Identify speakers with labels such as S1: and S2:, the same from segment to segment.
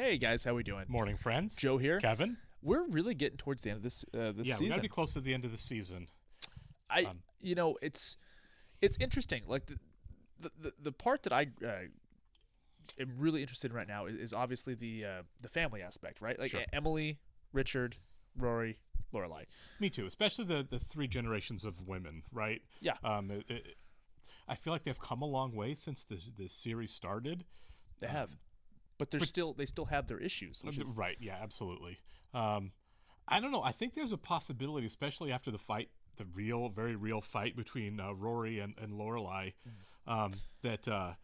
S1: Hey guys, how we doing?
S2: Morning, friends.
S1: Joe here.
S2: Kevin.
S1: We're really getting towards the end of this season.
S2: Yeah, we gotta be close to the end of the season.
S1: It's interesting. Like the part that I am really interested in right now is obviously the family aspect, right? Like
S2: Sure.
S1: Emily, Richard, Rory, Lorelai.
S2: Me too, especially the three generations of women, right?
S1: Yeah.
S2: I feel like they've come a long way since the series started.
S1: They have. But they still have their issues.
S2: Right, yeah, absolutely. I don't know. I think there's a possibility, especially after the fight, the very real fight between Rory and Lorelai, that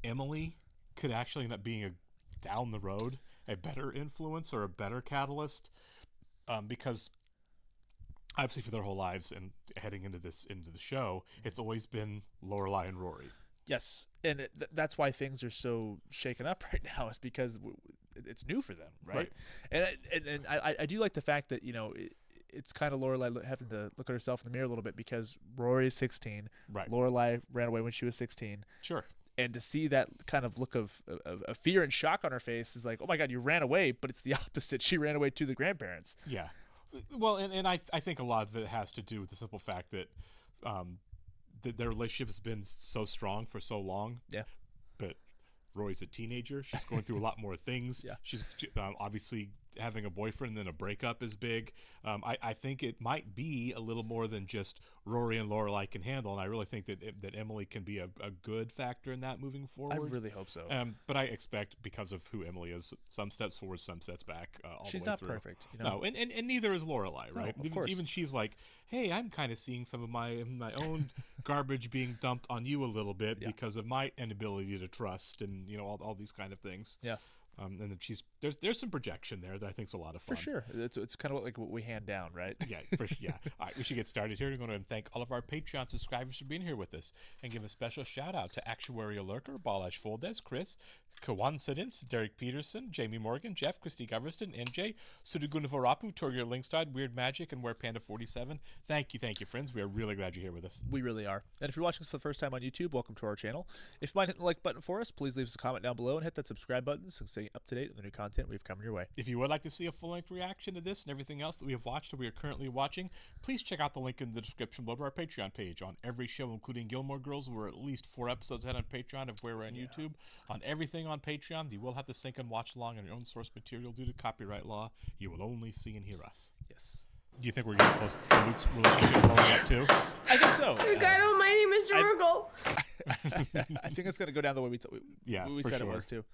S2: Emily could actually end up being down the road a better influence or a better catalyst, because obviously for their whole lives and heading into the show, it's always been Lorelai and Rory.
S1: Yes, and that's why things are so shaken up right now. Is because it's new for them, right? And I do like the fact that it's kind of Lorelai having to look at herself in the mirror a little bit because Rory is 16.
S2: Right.
S1: Lorelai ran away when she was 16.
S2: Sure.
S1: And to see that kind of look of fear and shock on her face is like, oh my God, you ran away, but it's the opposite. She ran away to the grandparents.
S2: Yeah. Well, and I think a lot of it has to do with the simple fact that their relationship has been so strong for so long.
S1: Yeah.
S2: But Rory's a teenager. She's going through a lot more things.
S1: Yeah.
S2: She's obviously having a boyfriend, and then a breakup is big. I think it might be a little more than just Rory and Lorelai can handle, and I really think that Emily can be a good factor in that moving forward.
S1: I really hope so.
S2: But I expect, because of who Emily is, some steps forward, some steps back all
S1: She's
S2: the way
S1: not
S2: through.
S1: perfect.
S2: No, and neither is Lorelai, right?
S1: No, of course.
S2: Even she's like, hey, I'm kind of seeing some of my own garbage being dumped on you a little bit because of my inability to trust and all these kind of things.
S1: Yeah.
S2: And then there's some projection there that I think is a lot of fun.
S1: For sure. It's kind of like what we hand down, right?
S2: Yeah. All right, we should get started here. We're going to thank all of our Patreon subscribers for being here with us and give a special shout out to Actuarial Lurker, Balazs Foldes, Chris, Coincidence, Derek Peterson, Jamie Morgan, Jeff, Christy Goverston, NJ, Sudugunavarapu, Torgeir Linkstad, Weird Magic, and Wear Panda 47. Thank you, friends. We are really glad you're here with us.
S1: We really are. And if you're watching us for the first time on YouTube, welcome to our channel. If you mind hitting the like button for us, please leave us a comment down below and hit that subscribe button so stay up to date with the new content we've coming your way.
S2: If you would like to see a full-length reaction to this and everything else that we have watched or we are currently watching, please check out the link in the description below to our Patreon page. On every show, including Gilmore Girls, we're at least 4 episodes ahead on Patreon of where we're on YouTube. On everything on Patreon, you will have to sync and watch along on your own source material due to copyright law. You will only see and hear us.
S1: Yes.
S2: Do you think we're getting close to Luke's relationship blowing up too?
S1: I think so.
S3: You got almighty Mr. Urkel.
S1: I think it's going to go down the way we said
S2: sure.
S1: it was too.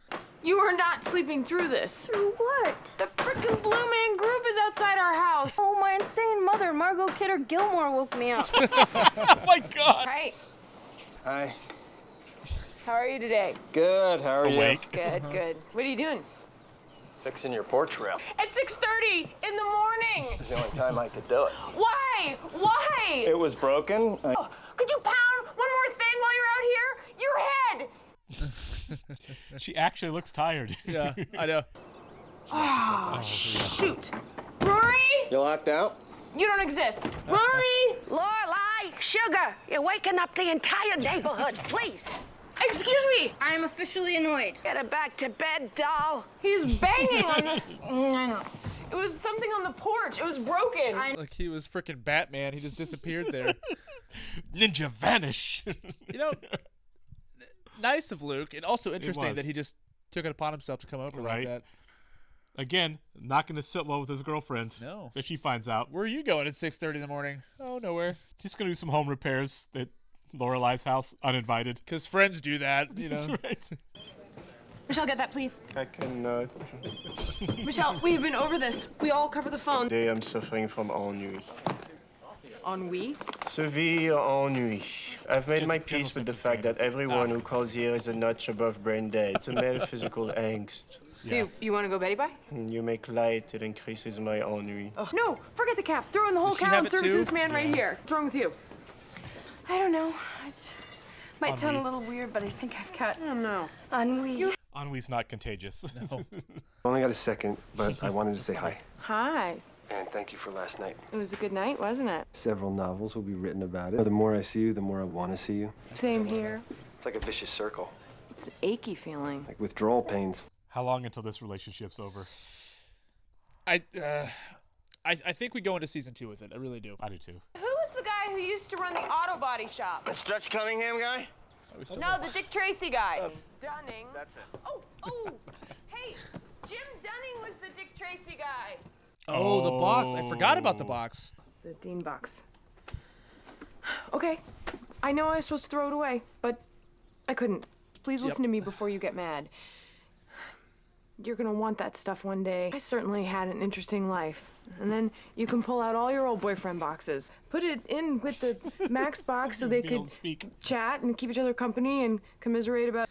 S3: You are not sleeping through this.
S4: Through what?
S3: The frickin' Blue Man Group is outside our house.
S4: Oh, my insane mother, Margot Kidder Gilmore, woke me up.
S2: Oh my God!
S3: Hi.
S5: Hi.
S3: How are you today?
S5: Good. How are
S2: Awake.
S3: Good, good. What are you doing?
S5: you? Fixing your porch rail.
S3: At 6:30 in the morning.
S5: It's the only time I could do it.
S3: Why? Why?
S5: It was broken.
S3: Oh, could you pound one more thing while you're out here? Your head.
S2: She actually looks tired.
S1: Yeah, I know.
S3: Oh, shoot. Rory?
S5: You locked out?
S3: You don't exist. Rory?
S6: Lorelai, sugar, you're waking up the entire neighborhood, please.
S3: Excuse me.
S4: I am officially annoyed.
S6: Get her back to bed, doll.
S3: He's banging on the... I know. It was something on the porch. It was broken.
S1: Like he was freaking Batman. He just disappeared there.
S2: Ninja vanish.
S1: Nice of Luke, and also interesting
S2: was.
S1: that he just took it upon himself to come over like
S2: Right.
S1: that.
S2: Again, not going to sit well with his girlfriend.
S1: No.
S2: If she finds out.
S1: Where are you going at 6:30 in the morning? Oh, nowhere.
S2: Just going to do some home repairs at Lorelai's house, uninvited.
S1: Because friends do that, you know.
S2: That's right.
S7: Michelle, get that, please.
S5: I can.
S7: Michelle, we've been over this. We all cover the phone.
S5: Today I'm suffering from ennui.
S7: Ennui?
S5: Severe ennui. I've made my
S2: General
S5: peace with
S2: sense
S5: the
S2: of
S5: fact that
S2: pain.
S5: everyone who calls here is a notch above brain dead. It's a metaphysical angst.
S7: So you want to go Betty Bye?
S5: You make light, it increases my ennui.
S7: Oh, no, forget the calf. Throw in the whole
S1: Does she
S7: cow
S1: have
S7: and
S1: it
S7: serve it to
S1: too?
S7: this man right here. What's wrong with you?
S4: I don't know. It might sound a
S2: Ennui.
S4: little weird, but I think I've got
S7: Oh, no.
S4: ennui.
S2: Ennui's not contagious.
S1: No.
S8: Only got a second, but I wanted to say hi.
S7: Hi.
S8: And thank you for last night.
S7: It was a good night, wasn't it?
S8: Several novels will be written about it. The more I see you, the more I want to see you.
S7: Same here.
S8: It's like a vicious circle,
S7: It's an achy feeling.
S8: like withdrawal pains.
S2: How long until this relationship's over?
S1: I think we go into season 2 with it. I really do.
S2: I do too.
S7: Who was the guy who used to run the auto body shop?
S5: The Stretch Cunningham guy?
S7: No, the Dick Tracy guy. Dunning.
S5: That's it.
S7: Oh, hey, Jim Dunning was the Dick Tracy guy.
S1: Oh, the box. I forgot about the box.
S4: The Dean box. Okay, I know I was supposed to throw it away, but I couldn't. Please listen to me before you get mad. You're gonna want that stuff one day. I certainly had an interesting life. And then you can pull out all your old boyfriend boxes. Put it in with the Max box so they could chat and keep each other company and commiserate about...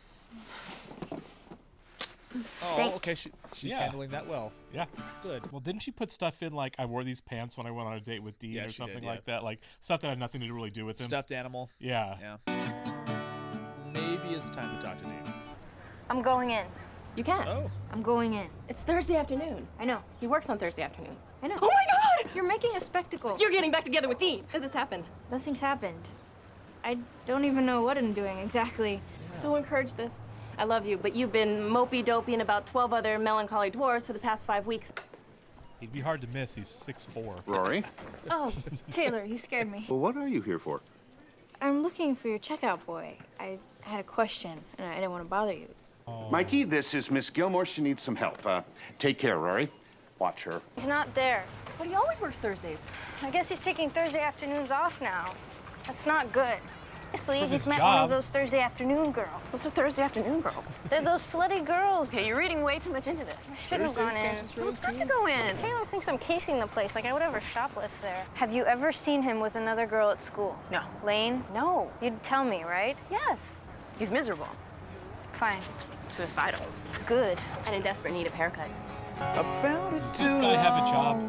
S1: Oh,
S4: Thanks.
S1: okay. She's handling that well.
S2: Yeah.
S1: Good.
S2: Well, didn't she put stuff in like, I wore these pants when I went on a date with Dean or
S1: she
S2: something
S1: did,
S2: like that? Like, stuff that had nothing to really do with him.
S1: Stuffed animal.
S2: Yeah.
S1: Yeah. Maybe it's time to talk to Dean.
S9: I'm going in.
S4: You can.
S1: Oh.
S9: I'm going in.
S4: It's Thursday afternoon.
S9: I know.
S4: He works on Thursday afternoons.
S9: I know.
S4: Oh my God!
S9: You're making a spectacle.
S4: You're getting back together with Dean. How did this happen?
S9: Nothing's happened. I don't even know what I'm doing exactly.
S4: So encourage this. I love you, but you've been mopey-dopey and about 12 other melancholy dwarves for the past 5 weeks.
S2: He'd be hard to miss. He's 6'4".
S10: Rory?
S9: Oh, Taylor, you scared me.
S10: Well, what are you here for?
S9: I'm looking for your checkout boy. I had a question, and I didn't want to bother you.
S10: Mikey, this is Miss Gilmore. She needs some help. Take care, Rory. Watch her.
S9: He's not there.
S4: But he always works Thursdays.
S9: I guess he's taking Thursday afternoons off now. That's not good. Obviously,
S2: From
S9: he's
S2: his
S9: met one
S2: job.
S9: of those Thursday afternoon girls.
S4: What's a Thursday afternoon girl?
S9: They're those slutty girls.
S4: Okay, you're reading way too much into this.
S9: I should have gone in.
S4: It's not to go in.
S9: Taylor thinks I'm casing the place, like I would ever shoplift there. Have you ever seen him with another girl at school?
S4: No.
S9: Lane?
S4: No.
S9: You'd tell me, right?
S4: Yes. He's miserable.
S9: Fine.
S4: Suicidal.
S9: Good.
S4: And in desperate need of haircut.
S2: Does this guy have a job?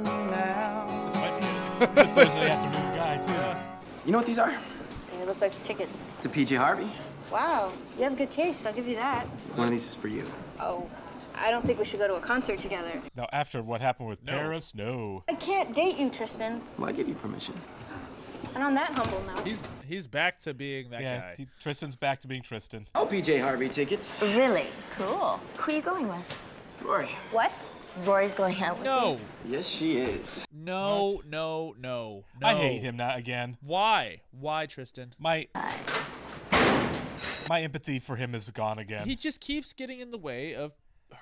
S2: This might be it. The Thursday afternoon guy, too.
S11: You know what these are?
S9: They look like tickets.
S11: It's a PJ Harvey.
S9: Wow, you have good taste, I'll give you that.
S11: One of these is for you.
S9: Oh, I don't think we should go to a concert together.
S2: Now, after what happened with Paris, no.
S9: I can't date you, Tristan.
S11: Well, I give you permission.
S9: And on that humble note.
S1: He's back to being that guy.
S2: Tristan's back to being Tristan.
S11: Oh, PJ Harvey tickets.
S9: Really? Cool. Who are you going with?
S11: Rory.
S9: What? Rory's going out with
S1: No.
S11: Yes, she is.
S1: No.
S2: I hate him now again.
S1: Why? Why, Tristan?
S2: My empathy for him is gone again.
S1: He just keeps getting in the way of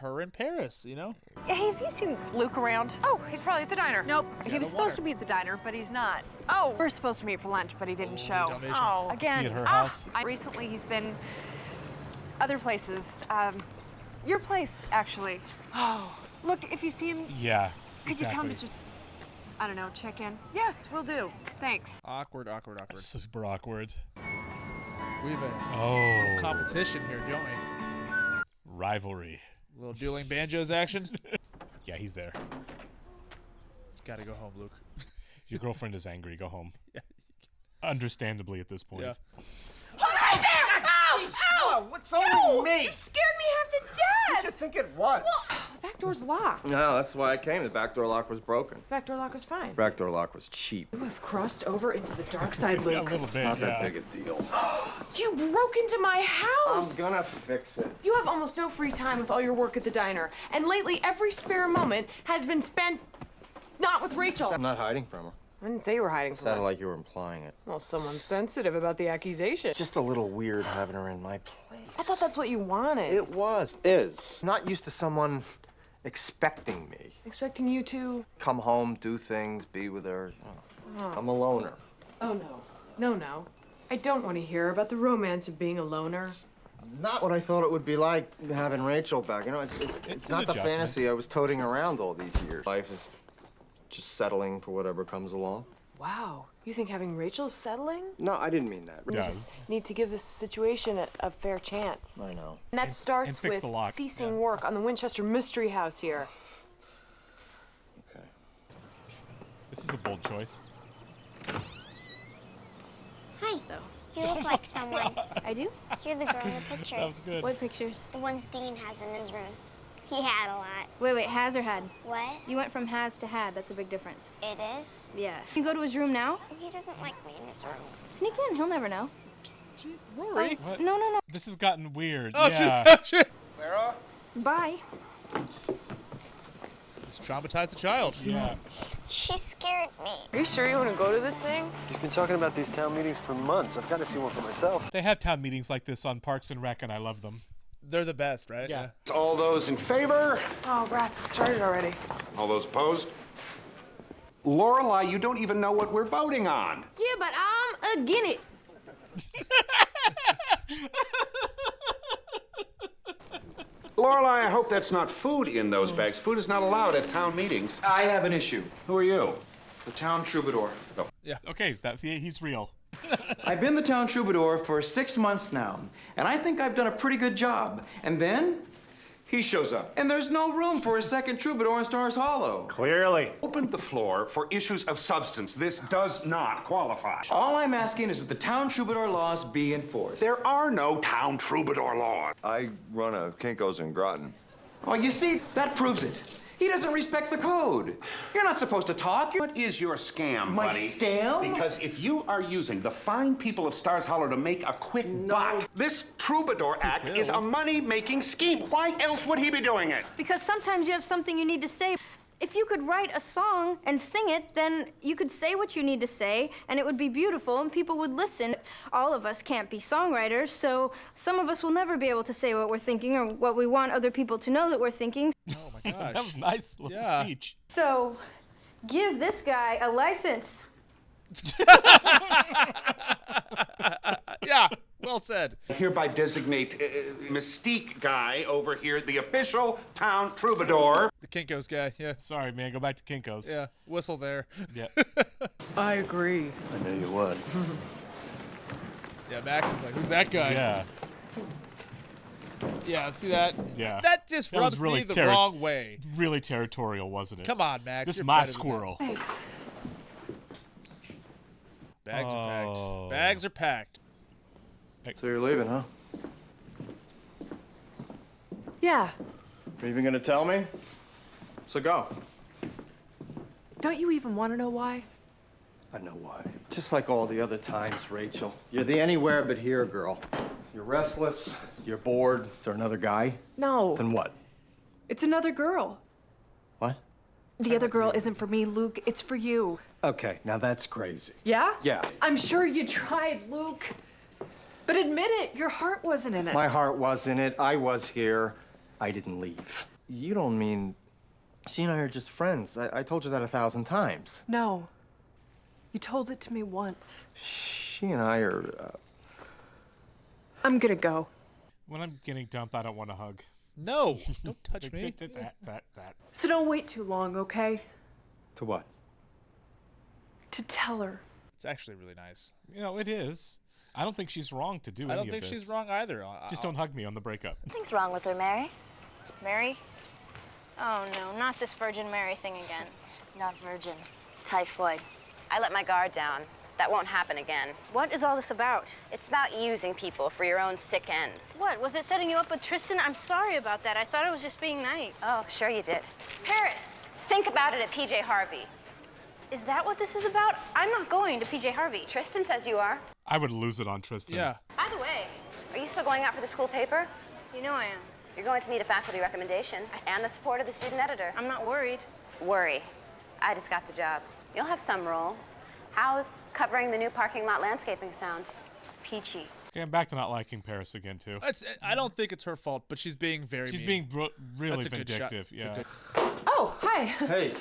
S1: her in Paris, you know?
S7: Hey, have you seen Luke around? Oh, he's probably at the diner. Nope, he was supposed to be at the diner, but he's not. Oh, we're supposed to meet for lunch, but he didn't show.
S1: Dalmatians.
S7: Oh,
S2: Is
S7: again.
S2: he at her house?
S7: Recently, he's been other places. Your place, actually. Oh, look, if you see him,
S2: Yeah,
S7: could you tell him to
S2: exactly.
S7: just, I don't know, check in? Yes, we'll do. Thanks.
S1: Awkward.
S2: Super awkward.
S1: We have a
S2: Oh.
S1: competition here, don't we?
S2: Rivalry.
S1: A little dueling banjos action.
S2: Yeah, he's there.
S1: Gotta go home, Luke.
S2: Your girlfriend is angry. Go home. Understandably at this point.
S1: Yeah.
S7: Right there! Ow! Ow!
S5: What's wrong with me?
S7: You scared me half to
S5: What
S7: death!
S5: did you think it was?
S4: The back door's locked.
S5: No, that's why I came. The back door lock was broken.
S4: Back door lock was fine.
S5: Back door lock was cheap.
S4: You have crossed over into the dark side,
S2: A
S4: Luke.
S2: little bit,
S5: Not that
S2: yeah.
S5: big a deal.
S4: You broke into my house!
S5: I'm gonna fix it.
S4: You have almost no free time with all your work at the diner. And lately, every spare moment has been spent not with Rachel.
S5: I'm not hiding from her.
S4: I didn't say you were hiding from
S5: Sounded
S4: her.
S5: like you were implying it.
S4: Well, someone's sensitive about the accusation.
S5: It's just a little weird having her in my place.
S4: I thought that's what you wanted.
S5: It is. Not used to someone expecting me.
S4: Expecting you to...
S5: Come home, do things, be with her. I'm a loner.
S4: Oh, no. No. I don't want to hear about the romance of being a loner.
S5: Not what I thought it would be like having Rachel back. You know, it's
S2: an
S5: not the
S2: adjustment.
S5: fantasy I was toting around all these years. Life is just settling for whatever comes along.
S4: Wow. You think having Rachel is settling?
S5: No, I didn't mean that.
S4: We just need to give this situation a fair chance.
S5: I know.
S4: And that starts
S2: and fix
S4: with
S2: the lock.
S4: ceasing work on the Winchester Mystery House here.
S5: Okay.
S2: This is a bold choice.
S9: Hi. You look like someone. I do?
S12: You're the girl in the pictures.
S2: That was good.
S9: What pictures?
S12: The ones Dean has in his room. He had a lot.
S9: Wait, has or had?
S12: What?
S9: You went from has to had. That's a big difference.
S12: It is?
S9: Yeah. You go to his room now?
S12: He doesn't like me in his room.
S9: Sneak in. He'll never know.
S1: Rory.
S2: What?
S9: No.
S2: This has gotten weird.
S1: Oh,
S2: yeah.
S1: shit.
S5: Clara?
S9: Bye.
S1: Just traumatize the child.
S2: Yeah.
S12: She scared me.
S4: Are you sure you want to go to this thing?
S8: You've been talking about these town meetings for months. I've got to see one for myself.
S2: They have town meetings like this on Parks and Rec, and I love them.
S1: They're the best, right?
S2: Yeah.
S10: All those in favor?
S4: Oh, rats, it started already.
S10: All those opposed? Lorelai, you don't even know what we're voting on.
S4: Yeah, but I'm again it.
S10: Lorelai, I hope that's not food in those bags. Food is not allowed at town meetings.
S11: I have an issue.
S10: Who are you?
S11: The town troubadour.
S10: Oh.
S1: Yeah.
S2: Okay, he's real.
S11: I've been the town troubadour for 6 months now, and I think I've done a pretty good job. And then
S10: He shows up.
S11: and there's no room for a second troubadour in Stars Hollow.
S10: Clearly. Opened the floor for issues of substance. This does not qualify.
S11: All I'm asking is that the town troubadour laws be enforced.
S10: There are no town troubadour laws.
S5: I run a Kinko's in Groton.
S11: Oh, you see, that proves it. He doesn't respect the code. You're not supposed to talk.
S10: What is your scam,
S11: My
S10: buddy?
S11: scam?
S10: Because if you are using the fine people of Stars Hollow to make a quick buck, this troubadour act is a money-making scheme. Why else would he be doing it?
S9: Because sometimes you have something you need to say. If you could write a song and sing it, then you could say what you need to say, and it would be beautiful, and people would listen. All of us can't be songwriters, so some of us will never be able to say what we're thinking or what we want other people to know that we're thinking.
S1: Oh my gosh.
S2: That was a nice little
S1: Yeah.
S2: speech.
S9: So, give this guy a license.
S1: Yeah. Well said.
S10: I hereby designate Mystique Guy over here the official town troubadour.
S1: The Kinko's guy. Yeah.
S2: Sorry, man. Go back to Kinko's.
S1: Yeah. Whistle there.
S2: Yeah.
S4: I agree.
S8: I knew you would.
S1: Yeah. Max is like, who's that guy?
S2: Yeah.
S1: Yeah. See that?
S2: Yeah.
S1: That just
S2: That was
S1: rubs
S2: really
S1: me the wrong way.
S2: Really territorial, wasn't it?
S1: Come on, Max.
S2: This is
S1: you're
S2: my
S1: better than that.
S2: squirrel.
S4: Thanks.
S1: Bags are packed.
S2: Oh.
S1: Bags are packed.
S8: So you're leaving, huh?
S4: Yeah.
S8: Are you even gonna tell me? So go.
S4: Don't you even want to know why?
S8: I know why. Just like all the other times, Rachel. You're the anywhere but here girl. You're restless, you're bored. Is there another guy?
S4: No.
S8: Then what?
S4: It's another girl.
S8: What?
S4: The other girl isn't for me, Luke. It's for you.
S8: Okay, now that's crazy.
S4: Yeah?
S8: Yeah.
S4: I'm sure you tried, Luke. But admit it, your heart wasn't in it.
S8: My heart was in it. I was here. I didn't leave. You don't mean... She and I are just friends. I told you that 1,000 times.
S4: No. You told it to me once.
S8: She and I are...
S4: I'm gonna go.
S2: When I'm getting dumped, I don't want to hug.
S1: No. Don't touch me.
S2: That.
S4: So don't wait too long, okay?
S8: To what?
S4: To tell her.
S1: It's actually really nice.
S2: You know, it is. I don't think she's wrong to do
S1: I
S2: any
S1: don't
S2: of
S1: think
S2: this.
S1: she's wrong either.
S2: Just don't hug me on the breakup.
S12: Nothing's wrong with her, Mary.
S9: Mary? Oh no, not this Virgin Mary thing again.
S12: Not virgin. Typhoid. I let my guard down. That won't happen again.
S9: What is all this about?
S12: It's about using people for your own sick ends.
S9: What, was it setting you up with Tristan? I'm sorry about that. I thought I was just being nice.
S12: Oh, sure you did.
S9: Paris!
S12: Think about it at PJ Harvey.
S9: Is that what this is about? I'm not going to PJ Harvey.
S12: Tristan says you are.
S2: I would lose it on Tristan.
S1: Yeah.
S12: By the way, are you still going out for the school paper?
S9: You know I am.
S12: You're going to need a faculty recommendation and the support of the student editor.
S9: I'm not worried.
S12: Worry. I just got the job. You'll have some role. How's covering the new parking lot landscaping sound?
S9: Peachy.
S2: Okay, I'm back to not liking Paris again, too.
S1: I don't think it's her fault, but she's being very
S2: She's
S1: mean.
S2: being really
S1: That's a good shot.
S2: vindictive.
S1: It's a
S2: Yeah.
S1: good-
S4: Oh, hi.
S8: Hey.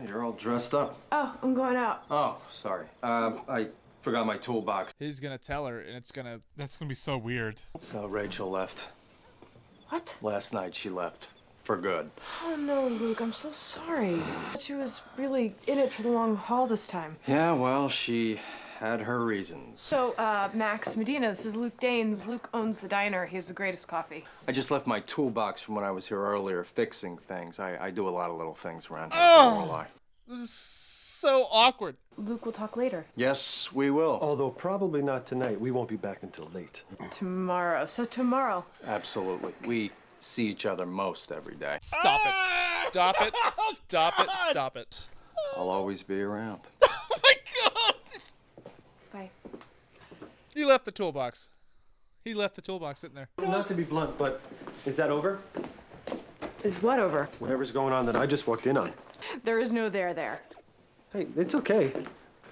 S8: You're all dressed up.
S4: Oh, I'm going out.
S8: Oh, sorry. I forgot my toolbox.
S1: He's gonna tell her, and it's gonna...
S2: That's going to be so weird.
S8: So Rachel left.
S4: What?
S8: Last night she left. For good.
S4: Oh no, Luke, I'm so sorry. She was really in it for the long haul this time.
S8: Yeah, well, she had her reasons.
S4: So, Max Medina, this is Luke Danes. Luke owns the diner. He has the greatest coffee.
S8: I just left my toolbox from when I was here earlier fixing things. I do a lot of little things around here.
S1: Oh!
S8: Lorelai.
S1: This is so awkward.
S4: Luke, we'll talk later.
S8: Yes, we will.
S13: Although probably not tonight. We won't be back until late.
S4: Tomorrow. So tomorrow.
S8: Absolutely. We see each other most every day.
S1: Stop it. Stop it. Stop it. Stop it.
S8: I'll always be around.
S2: Oh my God!
S4: Bye.
S1: You left the toolbox. He left the toolbox sitting there.
S13: Not to be blunt, but is that over?
S4: Is what over?
S13: Whatever's going on that I just walked in on.
S4: There is no there.
S13: Hey, it's okay.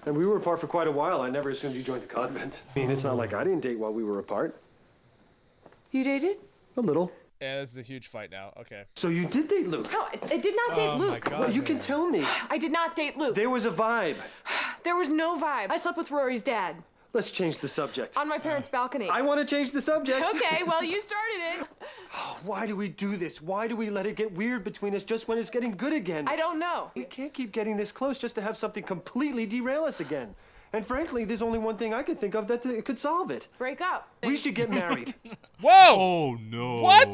S13: And we were apart for quite a while. I never assumed you joined the convent. I mean, it's not like I didn't date while we were apart.
S4: You dated?
S13: A little.
S1: Yeah, this is a huge fight now. Okay.
S13: So you did date Luke?
S4: No, I did not date Luke.
S2: My God,
S13: Well, you
S2: man.
S13: can tell me.
S4: I did not date Luke.
S13: There was a vibe.
S4: There was no vibe. I slept with Rory's dad
S13: Let's change the subject.
S4: on my parents' balcony.
S13: I want to change the subject.
S4: Okay, well, you started it.
S13: Why do we do this? Why do we let it get weird between us just when it's getting good again?
S4: I don't know.
S13: We can't keep getting this close just to have something completely derail us again. And frankly, there's only one thing I could think of that could solve it.
S4: Break up.
S13: We should get married.
S1: Whoa!
S2: Oh, no.
S1: What?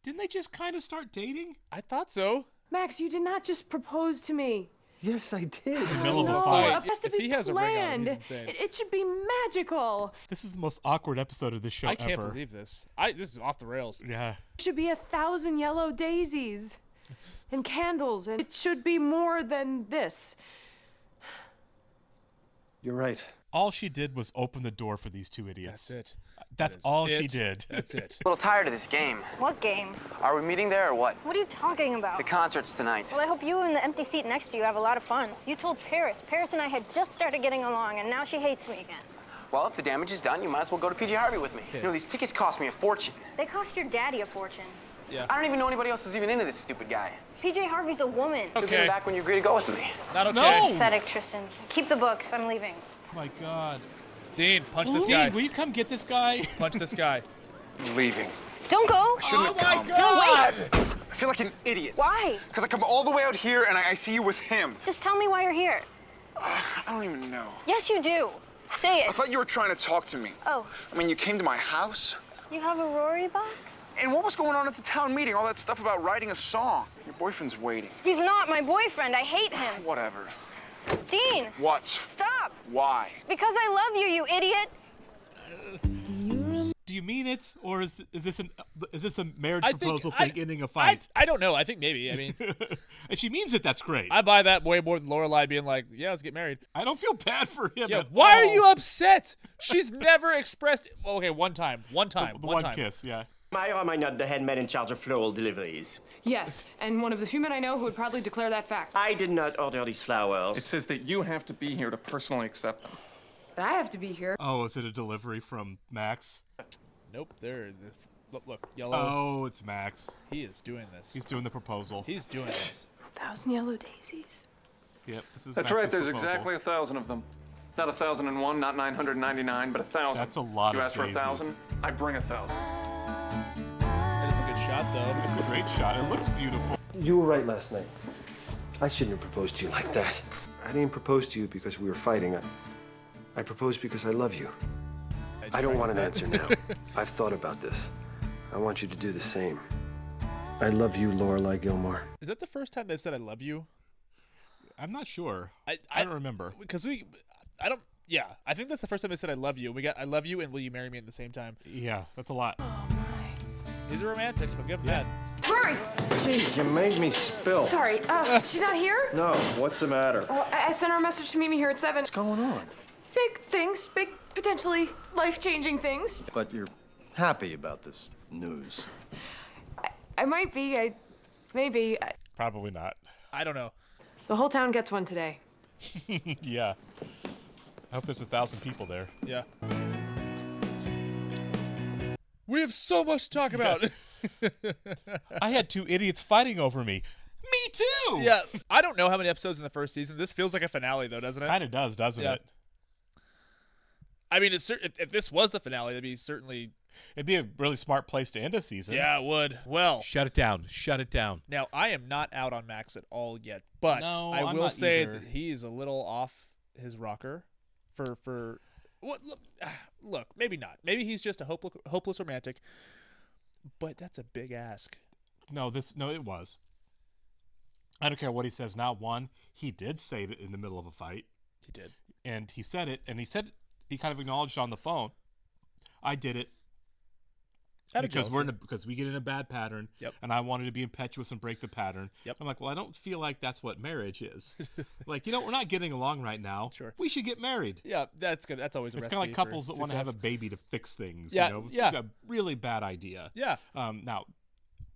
S2: Didn't they just kind of start dating?
S1: I thought so.
S4: Max, you did not just propose to me.
S13: Yes, I did.
S2: In the middle of a
S4: No,
S2: fight.
S4: it has to
S1: If
S4: be
S1: he has a ring on,
S4: planned.
S1: he's insane.
S4: It should be magical.
S2: This is the most awkward episode of this show
S1: I can't
S2: ever.
S1: believe this. This is off the rails.
S2: Yeah.
S4: It should be 1,000 yellow daisies and candles, and it should be more than this.
S13: You're right.
S2: All she did was open the door for these two idiots.
S1: That's it.
S2: That's
S1: That is
S2: all
S1: it.
S2: she did.
S1: That's it.
S11: A little tired of this game.
S9: What game?
S11: Are we meeting there or what?
S9: What are you talking about?
S11: The concert's tonight.
S9: Well, I hope you and the empty seat next to you have a lot of fun. You told Paris. Paris and I had just started getting along, and now she hates me again.
S11: Well, if the damage is done, you might as well go to PJ Harvey with me. You know, these tickets cost me a fortune.
S9: They cost your daddy a fortune.
S1: Yeah.
S11: I don't even know anybody else who's even into this stupid guy.
S9: PJ Harvey's a woman.
S11: You'll
S1: Okay.
S11: be back when you agree to go with me.
S1: Not okay.
S2: No!
S9: Pathetic, Tristan. Keep the books. I'm leaving.
S2: My God.
S1: Dean, punch this
S2: Dean,
S1: guy.
S2: will you come get this guy?
S1: Punch this guy.
S10: I'm leaving.
S9: Don't go.
S10: Shouldn't
S2: Oh
S10: have
S2: my
S10: come.
S2: God!
S10: I feel like an idiot.
S9: Why?
S10: Because I come all the way out here and I see you with him.
S9: Just tell me why you're here.
S10: I don't even know.
S9: Yes, you do. Say
S10: I
S9: it.
S10: thought you were trying to talk to me.
S9: Oh,
S10: I mean, you came to my house.
S9: you have a Rory box?
S10: And what was going on at the town meeting? All that stuff about writing a song. Your boyfriend's waiting.
S9: He's not my boyfriend. I hate him.
S10: Whatever.
S9: Dean,
S10: What?
S9: stop.
S10: Why?
S9: Because I love you, you idiot.
S2: Do you mean it, or is this the marriage
S1: I think-
S2: proposal thing ending a
S1: I
S2: fight?
S1: don't know. I think maybe. I mean,
S2: If she means it, that's great.
S1: I buy that way more than Lorelai being like, "Yeah, let's get married."
S2: I don't feel bad for him.
S1: Yeah.
S2: at
S1: Why are
S2: all.
S1: you upset? She's never expressed. Okay, one time.
S2: The
S1: One
S2: one
S1: time.
S2: kiss, yeah.
S14: Am I not the head man in charge of floral deliveries?
S4: Yes, and one of the few men I know who would probably declare that fact.
S14: I did not order these flowers.
S5: It says that you have to be here to personally accept them.
S4: But I have to be here.
S2: Oh, is it a delivery from Max?
S1: Nope. There. Look, yellow.
S2: Oh, it's Max.
S1: He is doing this.
S2: He's doing the proposal.
S1: He's doing this.
S4: 1,000 yellow daisies.
S2: Yep, this is
S5: That's
S2: Max's
S5: right, there's
S2: proposal.
S5: exactly 1,000 of them. Not 1,001, not 999, but 1,000.
S2: That's a lot
S5: You
S2: of
S5: asked for
S2: daisies.
S5: 1,000, I bring 1,000.
S1: That is a good shot, though.
S2: It's a great shot. It looks beautiful.
S13: You were right last night. I shouldn't have proposed to you like that. I didn't propose to you because we were fighting. I proposed because I love you. I don't want an answer now. I've thought about this. I want you to do the same. I love you, Lorelai Gilmore.
S1: Is that the first time they've said "I love you"?
S2: I'm not sure. I don't remember.
S1: Because I don't. Yeah, I think that's the first time they said "I love you." We got "I love you" and "Will you marry me" at the same time.
S2: Yeah, that's a lot.
S1: He's a romantic. I'll give him
S2: Yeah.
S1: that.
S4: Rory!
S13: Jeez, you made me spill.
S4: Sorry, she's not here?
S13: No, what's the matter?
S4: Well, I sent her a message to meet me here at 7.
S13: What's going on?
S4: Big things, big, potentially life-changing things.
S5: But you're happy about this news.
S4: I might be, maybe.
S2: Probably not.
S1: I don't know.
S4: The whole town gets one today.
S2: Yeah. I hope there's 1,000 people there.
S1: Yeah. We have so much to talk about.
S2: I had two idiots fighting over me. Me too!
S1: Yeah, I don't know how many episodes in the first season. This feels like a finale, though, doesn't it?
S2: Kind of does, doesn't
S1: Yeah.
S2: it?
S1: I mean, if this was the finale, it'd be certainly...
S2: It'd be a really smart place to end a season.
S1: Yeah, it would. Well...
S2: Shut it down. Shut it down.
S1: Now, I am not out on Max at all yet, but
S2: No,
S1: I
S2: I'm
S1: will
S2: not
S1: say
S2: either.
S1: that he is a little off his rocker for what look, maybe not. Maybe he's just a hopeless romantic, but that's a big ask.
S2: No, it was. I don't care what he says now. One, he did say it in the middle of a fight.
S1: He did.
S2: And he said it, and he kind of acknowledged on the phone, I did it.
S1: Out of
S2: Because
S1: jealousy.
S2: because we get in a bad pattern,
S1: Yep.
S2: and I wanted to be impetuous and break the pattern.
S1: Yep.
S2: I'm like, well, I don't feel like that's what marriage is. Like, we're not getting along right now.
S1: Sure.
S2: We should get married.
S1: Yeah, that's good. That's always a
S2: It's
S1: recipe
S2: kind of like couples
S1: for
S2: that want to have a
S1: success.
S2: baby to fix things.
S1: Yeah,
S2: It's
S1: yeah.
S2: a really bad idea.
S1: Yeah.
S2: Now,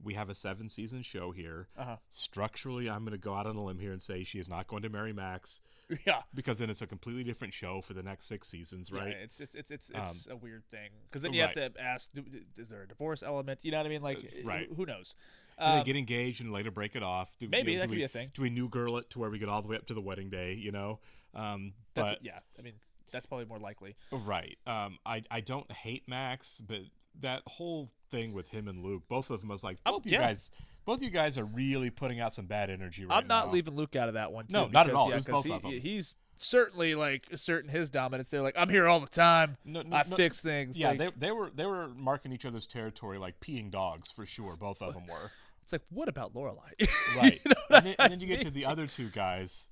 S2: we have a 7-season show here.
S1: Uh-huh.
S2: Structurally, I'm going to go out on a limb here and say she is not going to marry Max.
S1: Yeah.
S2: Because then it's a completely different show for the next 6 seasons, right?
S1: Yeah, it's a weird thing because then you have to ask, is there a divorce element? You know what I mean? Like, who knows?
S2: Do they get engaged and later break it off?
S1: Maybe that could be a thing.
S2: Do we new girl it to where we get all the way up to the wedding day? You know,
S1: but yeah, I mean that's probably more likely.
S2: Right. I don't hate Max, but that whole thing with him and Luke, both of them, I was like, both you guys are really putting out some bad energy right now.
S1: I'm not leaving Luke out of that one. Too,
S2: no, not at all.
S1: Yeah,
S2: it was both of them.
S1: He's certainly like asserting his dominance. They're like, I'm here all the time. I fix things.
S2: Yeah,
S1: like,
S2: they were marking each other's territory like peeing dogs for sure. Both of them were.
S1: It's like, what about Lorelai?
S2: Right.
S1: You know
S2: and then you get to the other two guys,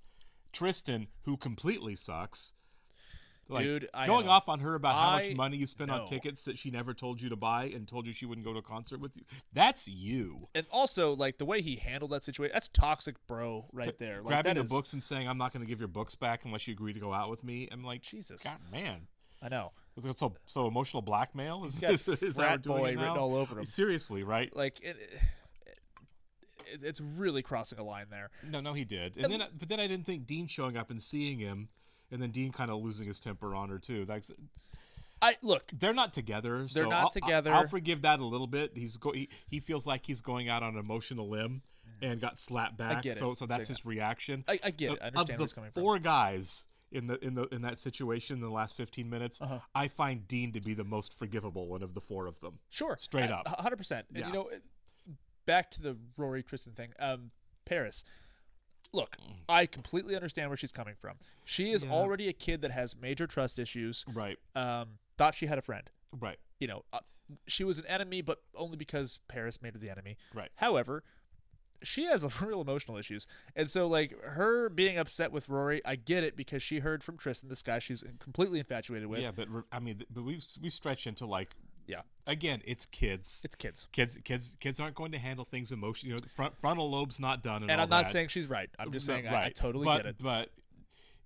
S2: Tristan, who completely sucks. Like,
S1: dude,
S2: going off on her about how much money you spent on tickets that she never told you to buy and told you she wouldn't go to a concert with you. That's you.
S1: And also, like, the way he handled that situation, that's toxic bro right there. Like,
S2: grabbing the books and saying, I'm not going to give your books back unless you agree to go out with me. I'm like,
S1: Jesus.
S2: God, man.
S1: I know.
S2: Is it so emotional blackmail?
S1: He's got frat boy written all over him.
S2: Seriously, right?
S1: Like, it's really crossing a line there.
S2: No, he did. But then I didn't think Dean showing up and seeing him, and then Dean kind of losing his temper on her too.
S1: Look,
S2: they're not together.
S1: They're not together.
S2: I'll forgive that a little bit. He feels like he's going out on an emotional limb and got slapped back.
S1: I get it.
S2: So that's his reaction.
S1: I get it. I understand where it's coming from.
S2: Of the 4 guys in that situation in the last 15 minutes, I find Dean to be the most forgivable one of the 4 of them.
S1: Sure,
S2: straight up,
S1: 100%.
S2: Yeah.
S1: And back to the Rory Tristan thing. Paris. Look, I completely understand where she's coming from. She is already a kid that has major trust issues.
S2: Right.
S1: Thought she had a friend.
S2: Right.
S1: She was an enemy, but only because Paris made her the enemy.
S2: Right.
S1: However, she has real emotional issues. And so, like, her being upset with Rory, I get it because she heard from Tristan, this guy she's completely infatuated with.
S2: Yeah, but I mean, we stretch into like,
S1: yeah.
S2: Again, it's kids.
S1: It's kids.
S2: Kids aren't going to handle things emotionally. Frontal lobe's not done.
S1: And I'm not saying she's right. I'm just saying I totally get it.
S2: But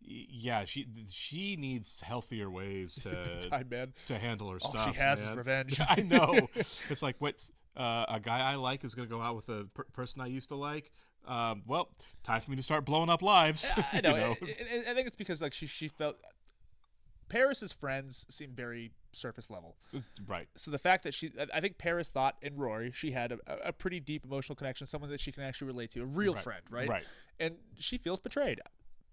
S2: yeah, she needs healthier ways to handle her stuff.
S1: All she has is revenge.
S2: I know. It's like, what's a guy I like is going to go out with a person I used to like. Well, time for me to start blowing up lives.
S1: I know. I think it's because like she felt Paris's friends seem very surface level.
S2: Right.
S1: So the fact that I think Paris thought in Rory she had a pretty deep emotional connection, someone that she can actually relate to, a real friend, right?
S2: Right.
S1: And she feels betrayed.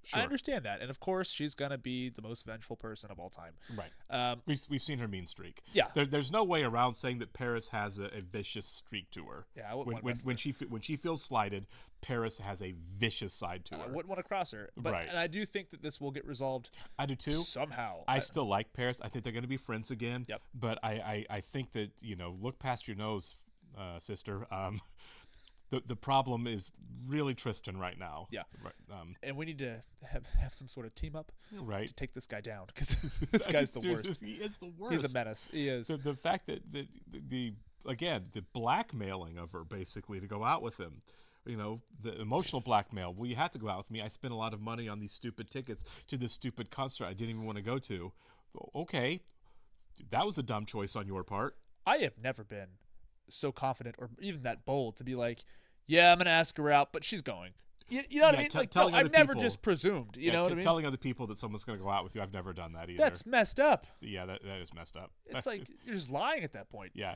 S2: Sure.
S1: I understand that. And of course, she's going to be the most vengeful person of all time.
S2: Right. We've seen her mean streak.
S1: Yeah.
S2: There's no way around saying that Paris has a vicious streak to her.
S1: Yeah, I wouldn't
S2: when she feels slighted, Paris has a vicious side to her.
S1: I wouldn't want to cross her. But,
S2: right.
S1: And I do think that this will get resolved.
S2: I do too.
S1: Somehow.
S2: I still like Paris. I think they're going to be friends again.
S1: Yep.
S2: But I think that, look past your nose, sister. The problem is really Tristan right now.
S1: Yeah.
S2: Right.
S1: And we need to have some sort of team up
S2: to
S1: take this guy down because this guy's the worst.
S2: He is the worst.
S1: He's a menace. He is.
S2: The fact that the blackmailing of her basically to go out with him. The emotional blackmail. Well, you have to go out with me. I spent a lot of money on these stupid tickets to this stupid concert I didn't even want to go to. Okay. That was a dumb choice on your part.
S1: I have never been so confident or even that bold to be like, yeah, I'm going to ask her out, but she's going. You know what I mean? I've never just presumed. You know what I mean?
S2: Telling other people that someone's going to go out with you, I've never done that either.
S1: That's messed up.
S2: Yeah, that is messed up.
S1: It's like you're just lying at that point.
S2: Yeah.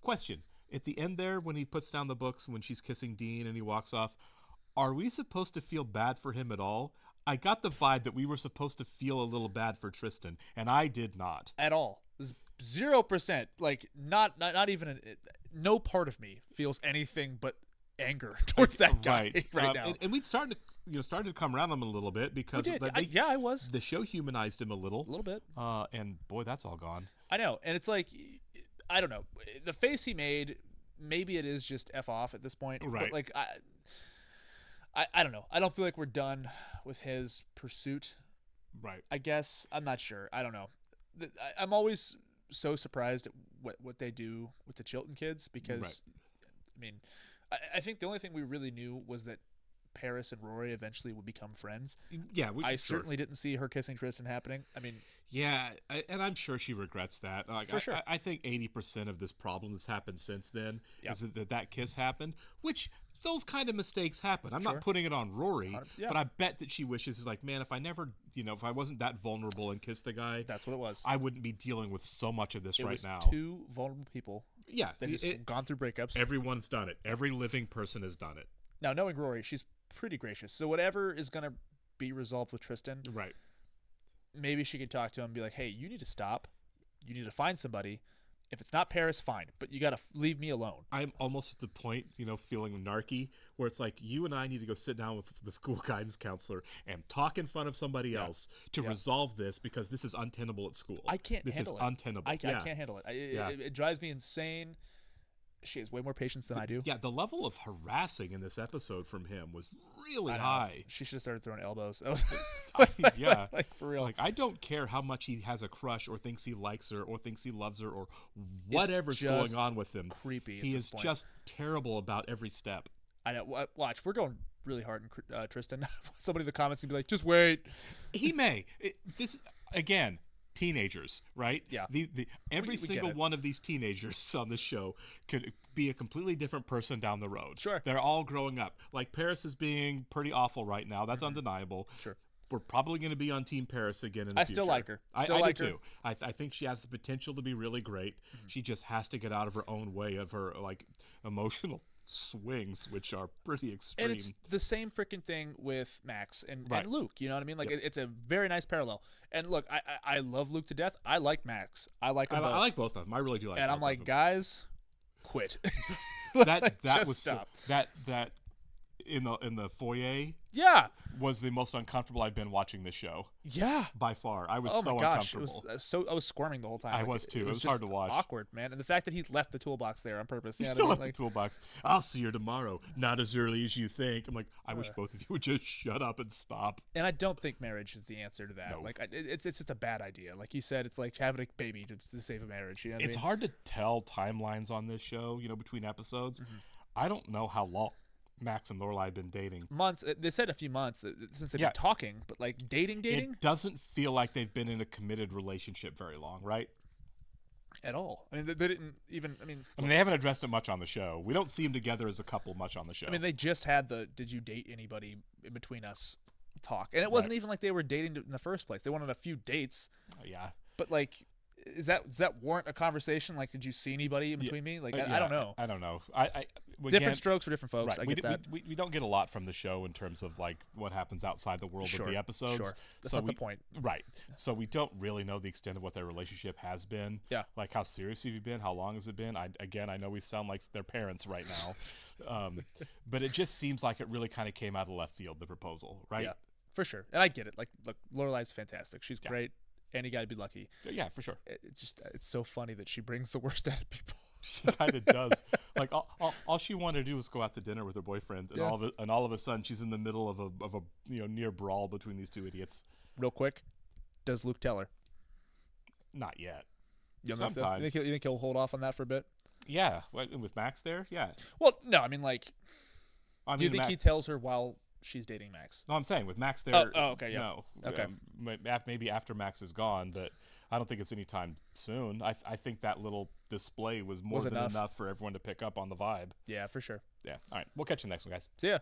S2: Question. At the end there, when he puts down the books, when she's kissing Dean and he walks off, are we supposed to feel bad for him at all? I got the vibe that we were supposed to feel a little bad for Tristan, and I did not.
S1: At all. 0%. Like, not even no part of me feels anything but anger towards that guy right now.
S2: And we'd started to come around him a little bit because
S1: I was.
S2: The show humanized him a little
S1: bit.
S2: And boy, that's all gone.
S1: I know, and it's like, I don't know, the face he made. Maybe it is just F off at this point,
S2: right?
S1: But like, I don't know. I don't feel like we're done with his pursuit.
S2: Right.
S1: I guess I'm not sure. I don't know. I'm always so surprised at what they do with the Chilton kids because, I mean, I think the only thing we really knew was that Paris and Rory eventually would become friends.
S2: Yeah,
S1: I certainly didn't see her kissing Tristan happening. I mean,
S2: yeah, and I'm sure she regrets that. Like,
S1: For sure.
S2: I think 80% of this problem that's happened since then is that kiss happened, which those kind of mistakes happen. I'm not putting it on Rory, but I bet that she wishes, is like, man, if I never, if I wasn't that vulnerable and kissed the guy,
S1: that's what it was.
S2: I wouldn't be dealing with so much of this
S1: it
S2: right
S1: was
S2: now.
S1: Two vulnerable people.
S2: Yeah.
S1: They've just gone through breakups.
S2: Everyone's done it. Every living person has done it.
S1: Now, knowing Rory, she's pretty gracious. So whatever is going to be resolved with Tristan,
S2: right?
S1: Maybe she could talk to him and be like, hey, you need to stop. You need to find somebody. If it's not Paris, fine. But you got to leave me alone.
S2: I'm almost at the point, feeling narky, where it's like, you and I need to go sit down with the school guidance counselor and talk in front of somebody else to resolve this, because this is untenable at school.
S1: I can't handle it.
S2: This is untenable.
S1: I can't handle it. It drives me insane. She has way more patience than I do.
S2: Yeah, the level of harassing in this episode from him was really high.
S1: She should have started throwing elbows. That was
S2: yeah,
S1: like for real.
S2: Like, I don't care how much he has a crush or thinks he likes her or thinks he loves her or whatever's going on with him.
S1: Creepy.
S2: He is just terrible about every step.
S1: I know. Watch, we're going really hard in Tristan. Somebody's in the comments and be like, just wait.
S2: He may. This again. Teenagers, right?
S1: Yeah.
S2: Every single one of these teenagers on this show could be a completely different person down the road.
S1: Sure.
S2: They're all growing up. Like, Paris is being pretty awful right now. That's undeniable.
S1: Sure.
S2: We're probably going to be on Team Paris again in the future.
S1: I still like her.
S2: I
S1: like
S2: do
S1: her.
S2: too. I think she has the potential to be really great. She just has to get out of her own way of her emotional swings, which are pretty extreme.
S1: And it's the same freaking thing with Max and Luke. You know what I mean? Like, it's a very nice parallel. And look, I love Luke to death. I like Max. I like them both.
S2: I like both of them. I really do like.
S1: And
S2: both
S1: I'm like,
S2: of them.
S1: guys, quit.
S2: that
S1: just
S2: was
S1: stop.
S2: that in the foyer.
S1: Yeah.
S2: Was the most uncomfortable I've been watching this show.
S1: Yeah.
S2: By far. I was
S1: so
S2: uncomfortable.
S1: It was I was squirming the whole time.
S2: I was too. It was hard to watch.
S1: Awkward, man. And the fact that he left the toolbox there on purpose.
S2: He still left the toolbox. I'll see her tomorrow. Not as early as you think. I'm like, I wish both of you would just shut up and stop.
S1: And I don't think marriage is the answer to that.
S2: No.
S1: Like, it's just a bad idea. Like you said, it's like having a baby to save a marriage. You know what
S2: It's
S1: I mean?
S2: hard to tell timelines on this show, between episodes.
S1: Mm-hmm.
S2: I don't know how long Max and Lorelai have been dating.
S1: Months. They said a few months since they've been talking, but like dating?
S2: It doesn't feel like they've been in a committed relationship very long, right?
S1: At all. I mean, they didn't even. I mean,
S2: they haven't addressed it much on the show. We don't see them together as a couple much on the show.
S1: I mean, they just had the "Did you date anybody in between us?" talk, and it wasn't even like they were dating in the first place. They went on a few dates.
S2: Yeah,
S1: but like. Does that warrant a conversation? Like, did you see anybody in between me? Like, I don't know.
S2: I don't know.
S1: Different strokes for different folks.
S2: Right.
S1: I get that.
S2: We don't get a lot from the show in terms of like what happens outside the world of the episodes.
S1: Sure. That's not the point.
S2: Right. So we don't really know the extent of what their relationship has been.
S1: Yeah.
S2: Like, how serious have you been? How long has it been? I know we sound like their parents right now, but it just seems like it really kind of came out of left field, the proposal, right?
S1: Yeah, for sure. And I get it. Like, look, Lorelai's fantastic. She's great. And you got to be lucky.
S2: Yeah, for sure.
S1: It's so funny that she brings the worst out of people.
S2: She kind of does. Like, all she wanted to do was go out to dinner with her boyfriend, and all of a sudden she's in the middle of a near brawl between these two idiots.
S1: Real quick, does Luke tell her?
S2: Not yet.
S1: Sometime. You think he'll hold off on that for a bit?
S2: Yeah, with Max there. Yeah.
S1: Well, no, I mean, like, do you think he tells her while she's dating Max?
S2: No, I'm saying with Max there.
S1: Oh, okay, yeah.
S2: No.
S1: Okay.
S2: Maybe after Max is gone, but I don't think it's anytime soon. I think that little display was more than enough for everyone to pick up on the vibe.
S1: Yeah, for sure.
S2: Yeah. All right. We'll catch you next one, guys.
S1: See ya.